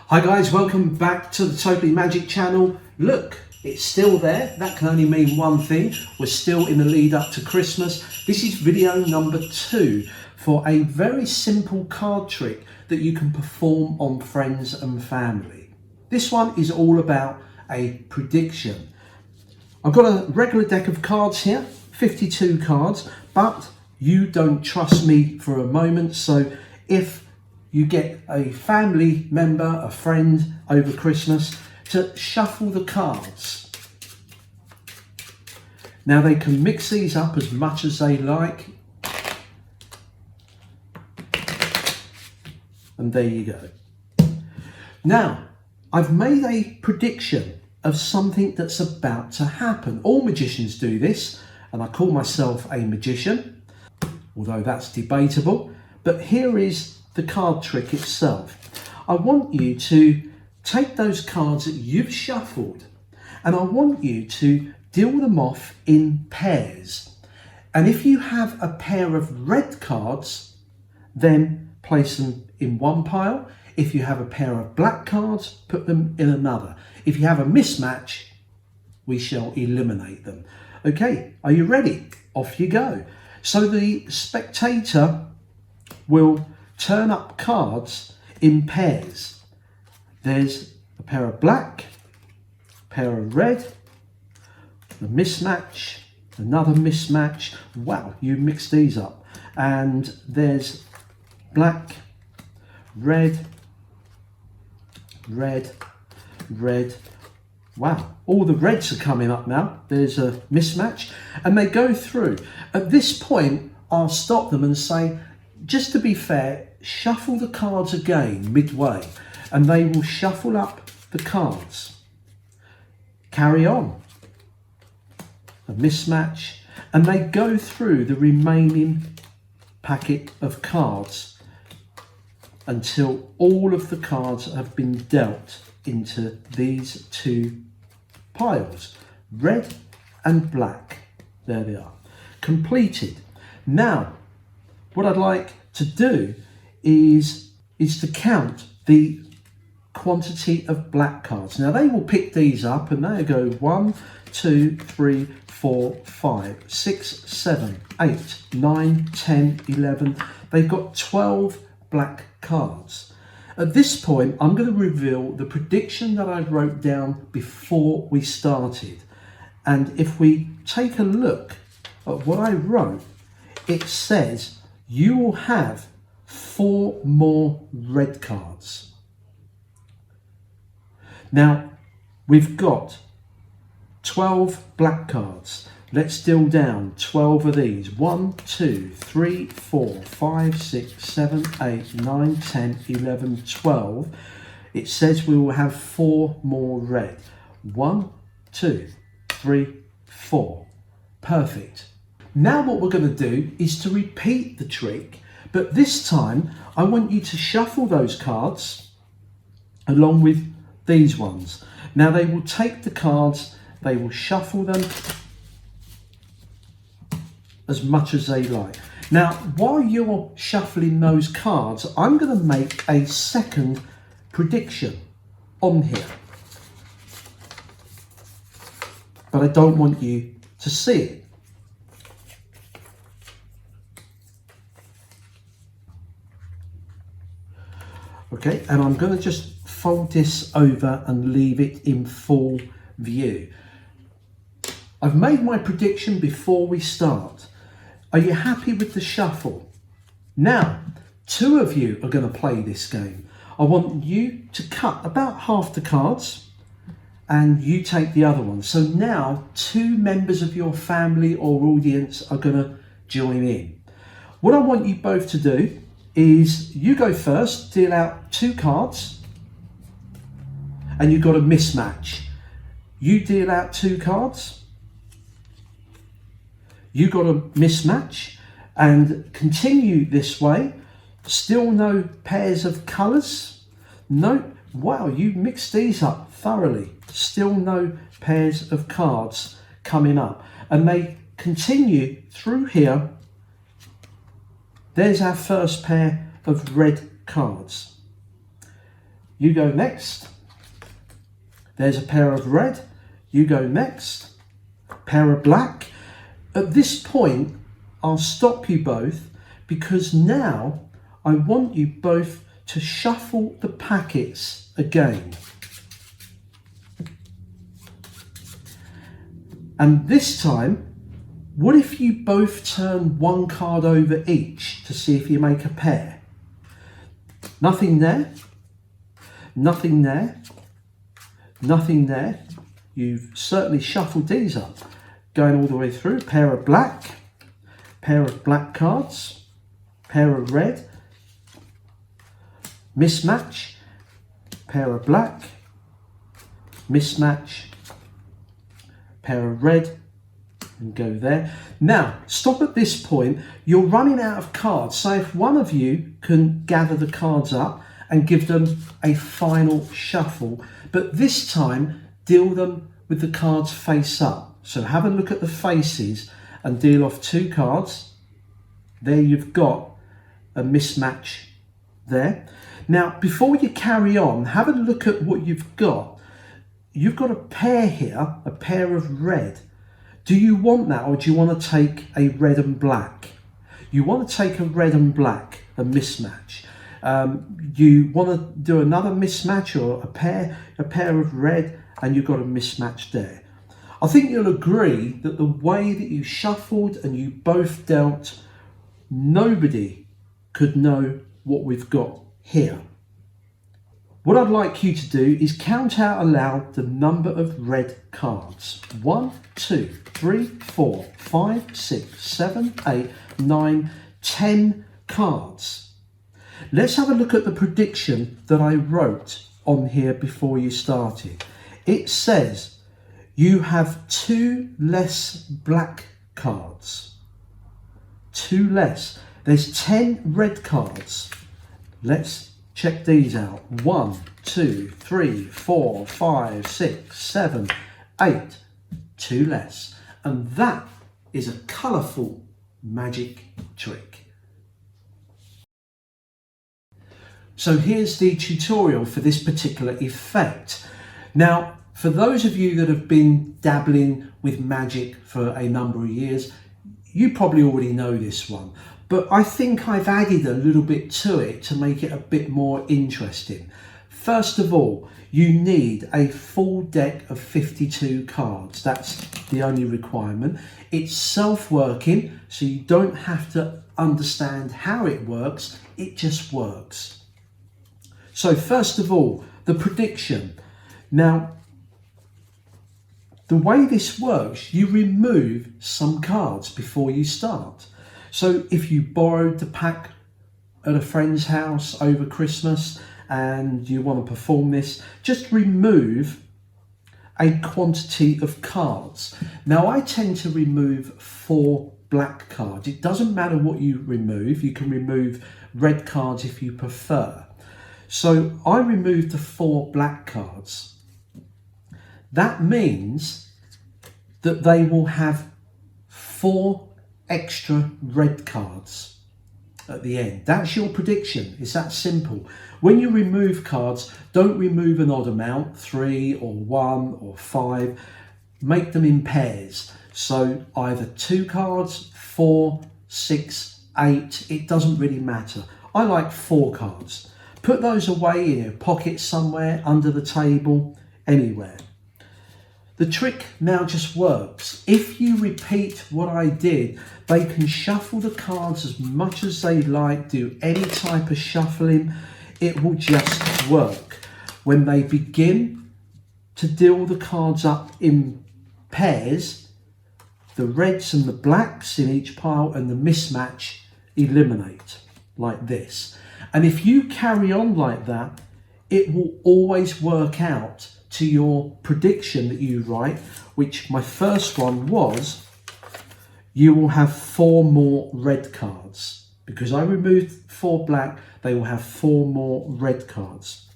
Hi guys, welcome back to the Totally Magic channel. Look, it's still there. That can only mean one thing. We're still in the lead up to Christmas. This is video number 2 for a very simple card trick that you can perform on friends and family. This one is all about a prediction. I've got a regular deck of cards here, 52 cards, but you don't trust me for a moment. So if you get a family member, a friend over Christmas to shuffle the cards. Now they can mix these up as much as they like. And there you go. Now, I've made a prediction of something that's about to happen. All magicians do this, and I call myself a magician, although that's debatable. But here is the card trick itself. I want you to take those cards that you've shuffled and I want you to deal them off in pairs. And if you have a pair of red cards, then place them in one pile. If you have a pair of black cards, put them in another. If you have a mismatch, we shall eliminate them. Okay, are you ready? Off you go. So the spectator will turn up cards in pairs. There's a pair of black, a pair of red, a mismatch, another mismatch. Wow, you mix these up. And there's black, red, red, red. Wow, all the reds are coming up now. There's a mismatch and they go through. At this point, I'll stop them and say, just to be fair, shuffle the cards again midway and they will shuffle up the cards. Carry on. A mismatch and they go through the remaining packet of cards until all of the cards have been dealt into these two piles, red and black. There they are, completed. Now, what I'd like to do is to count the quantity of black cards. Now they will pick these up and they'll go 1, 2, 3, 4, 5, 6, 7, 8, 9, 10, 11. They've got 12 black cards. At this point, I'm going to reveal the prediction that I wrote down before we started. And if we take a look at what I wrote, it says you will have 4 more red cards. Now, we've got 12 black cards. Let's deal down 12 of these. 1, 2, 3, 4, 5, 6, 7, 8, 9, 10, 11, 12. It says we will have 4 more red. 1, 2, 3, 4. Perfect. Now what we're going to do is to repeat the trick, but this time I want you to shuffle those cards along with these ones. Now they will take the cards, they will shuffle them as much as they like. Now while you're shuffling those cards, I'm going to make a second prediction on here, but I don't want you to see it. Okay, and I'm going to just fold this over and leave it in full view. I've made my prediction before we start. Are you happy with the shuffle? Now, 2 of you are going to play this game. I want you to cut about half the cards and you take the other one. So now 2 members of your family or audience are going to join in. What I want you both to do is you go first, deal out 2 cards, and you've got a mismatch. You deal out 2 cards, you got a mismatch, and continue this way. Still no pairs of colours. No, wow, you mixed these up thoroughly. Still no pairs of cards coming up. And they continue through here. There's our first pair of red cards. You go next. There's a pair of red. You go next. Pair of black. At this point, I'll stop you both because now I want you both to shuffle the packets again. And this time, what if you both turn one card over each to see if you make a pair? Nothing there, nothing there, nothing there. You've certainly shuffled these up. Going all the way through, pair of black cards, pair of red, mismatch, pair of black, mismatch, pair of red, and go there. Now, stop at this point. You're running out of cards. So if one of you can gather the cards up and give them a final shuffle, but this time deal them with the cards face up. So have a look at the faces and deal off 2 cards. There you've got a mismatch there. Now, before you carry on, have a look at what you've got. You've got a pair here, a pair of red. Do you want that, or do you want to take a red and black? You want to take a red and black, a mismatch. You want to do another mismatch or a pair of red, and you've got a mismatch there. I think you'll agree that the way that you shuffled and you both dealt, nobody could know what we've got here. What I'd like you to do is count out aloud the number of red cards. 1, 2, 3, 4, 5, 6, 7, 8, 9, 10 cards. Let's have a look at the prediction that I wrote on here before you started. It says you have 2 less black cards. 2 less. There's 10 red cards. Let's check these out. 1, 2, 3, 4, 5, 6, 7, 8. 2 less. And that is a colourful magic trick. So here's the tutorial for this particular effect. Now, for those of you that have been dabbling with magic for a number of years, you probably already know this one. But I think I've added a little bit to it to make it a bit more interesting. First of all, you need a full deck of 52 cards. That's the only requirement. It's self-working, so you don't have to understand how it works. It just works. So first of all, the prediction. Now, the way this works, you remove some cards before you start. So if you borrowed the pack at a friend's house over Christmas and you want to perform this, just remove a quantity of cards. Now, I tend to remove 4 black cards. It doesn't matter what you remove. You can remove red cards if you prefer. So I removed the 4 black cards. That means that they will have 4 extra red cards at the end. That's your prediction. It's that simple. When you remove cards, don't remove an odd amount, 3 or 1 or 5. Make them in pairs. So either 2 cards, 4, 6, 8. It doesn't really matter. I like 4 cards. Put those away in your pocket somewhere, under the table, anywhere. The trick now just works. If you repeat what I did, they can shuffle the cards as much as they like, do any type of shuffling, it will just work. When they begin to deal the cards up in pairs, the reds and the blacks in each pile and the mismatch eliminate like this. And if you carry on like that, it will always work out to your prediction that you write, which my first one was, you will have 4 more red cards. Because I removed 4 black, they will have 4 more red cards.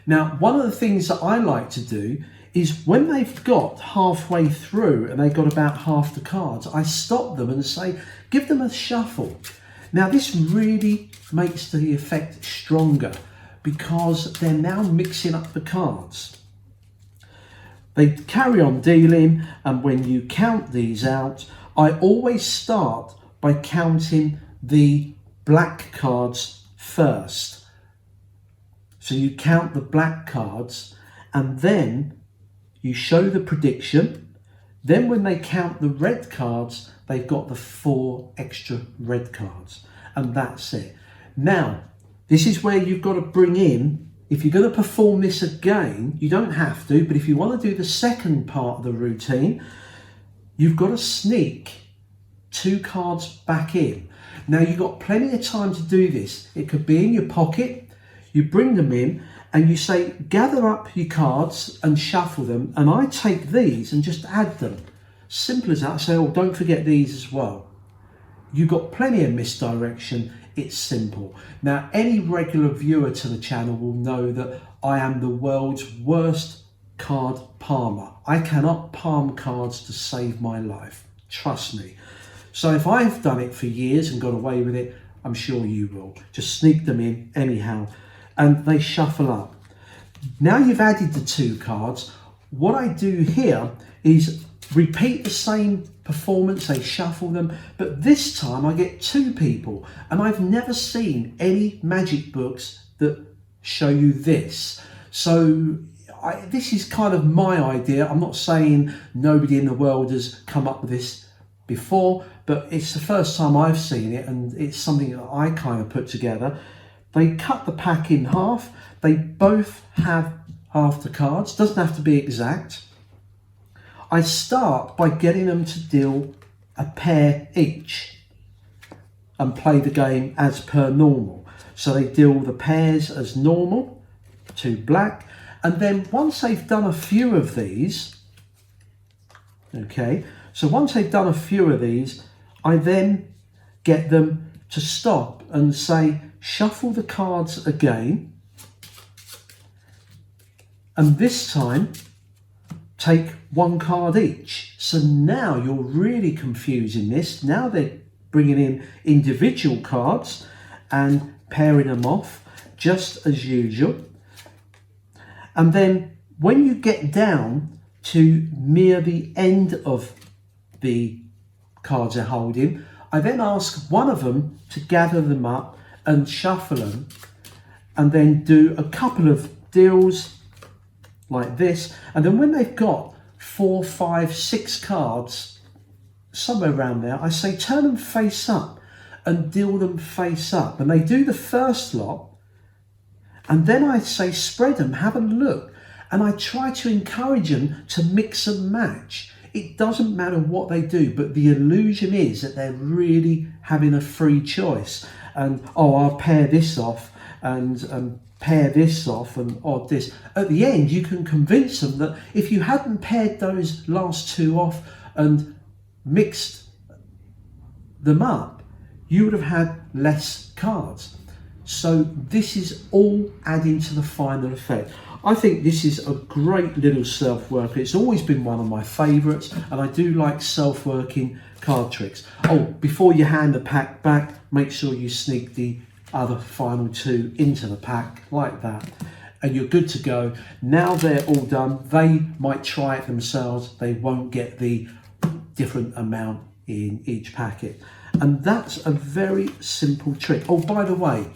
Now, one of the things that I like to do is when they've got halfway through and they've got about half the cards, I stop them and say, give them a shuffle. Now, this really makes the effect stronger. because they're now mixing up the cards. They carry on dealing, and when you count these out, I always start by counting the black cards first. So you count the black cards and then you show the prediction. Then when they count the red cards, they've got the 4 extra red cards, and that's it. Now, this is where you've got to bring in, if you're going to perform this again, you don't have to, but if you want to do the second part of the routine, you've got to sneak 2 cards back in. Now, you've got plenty of time to do this. It could be in your pocket, you bring them in, and you say, gather up your cards and shuffle them, and I take these and just add them. Simple as that. I say, oh, don't forget these as well. You've got plenty of misdirection. It's simple. Now, any regular viewer to the channel will know that I am the world's worst card palmer. I cannot palm cards to save my life. Trust me. So if I've done it for years and got away with it, I'm sure you will. Just sneak them in anyhow, and they shuffle up. Now you've added the 2 cards. What I do here is repeat the same performance. They shuffle them, but this time I get 2 people, and I've never seen any magic books that show you this. So this is kind of my idea. I'm not saying nobody in the world has come up with this before, but it's the first time I've seen it, and it's something that I kind of put together. They cut the pack in half. They both have half the cards. Doesn't have to be exact. I start by getting them to deal a pair each and play the game as per normal. So they deal the pairs as normal, 2 black, and then once they've done a few of these, okay, so once they've done a few of these, I then get them to stop and say, shuffle the cards again, and this time take 1 card each. So now you're really confusing this. Now they're bringing in individual cards and pairing them off just as usual. And then when you get down to near the end of the cards they're holding, I then ask one of them to gather them up and shuffle them, and then do a couple of deals like this. And then when they've got 4, 5, 6 cards, somewhere around there, I say turn them face up and deal them face up. And they do the first lot, and then I say spread them, have a look, and I try to encourage them to mix and match. It doesn't matter what they do, but the illusion is that they're really having a free choice. And, oh, I'll pair this off and pair this off and odd this. At the end, you can convince them that if you hadn't paired those last 2 off and mixed them up, you would have had less cards. So this is all adding to the final effect. I think this is a great little self-worker. It's always been one of my favourites, and I do like self-working card tricks. Oh, before you hand the pack back, make sure you sneak the other final 2 into the pack like that, and you're good to go. Now they're all done, they might try it themselves. They won't get the different amount in each packet, and that's a very simple trick. Oh, by the way,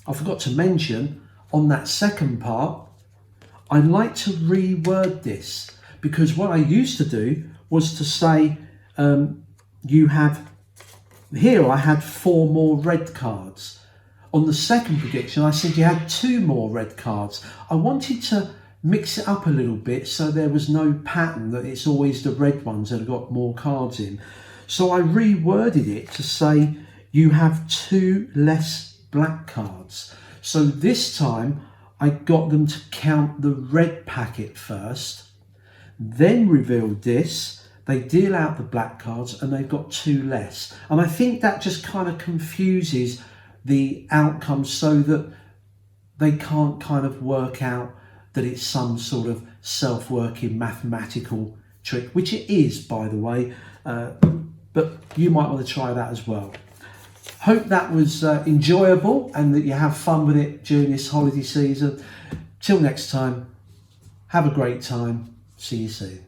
I forgot to mention, on that second part, I like to reword this, because what I used to do was to say, you have, here I had 4 more red cards. On the second prediction, I said you had 2 more red cards. I wanted to mix it up a little bit so there was no pattern that it's always the red ones that have got more cards in. So I reworded it to say you have 2 less black cards. So this time I got them to count the red packet first, then revealed this. They deal out the black cards and they've got 2 less. And I think that just kind of confuses the outcome so that they can't kind of work out that it's some sort of self-working mathematical trick, which it is, by the way, but you might want to try that as well. Hope that was enjoyable and that you have fun with it during this holiday season. Till next time, have a great time. See you soon.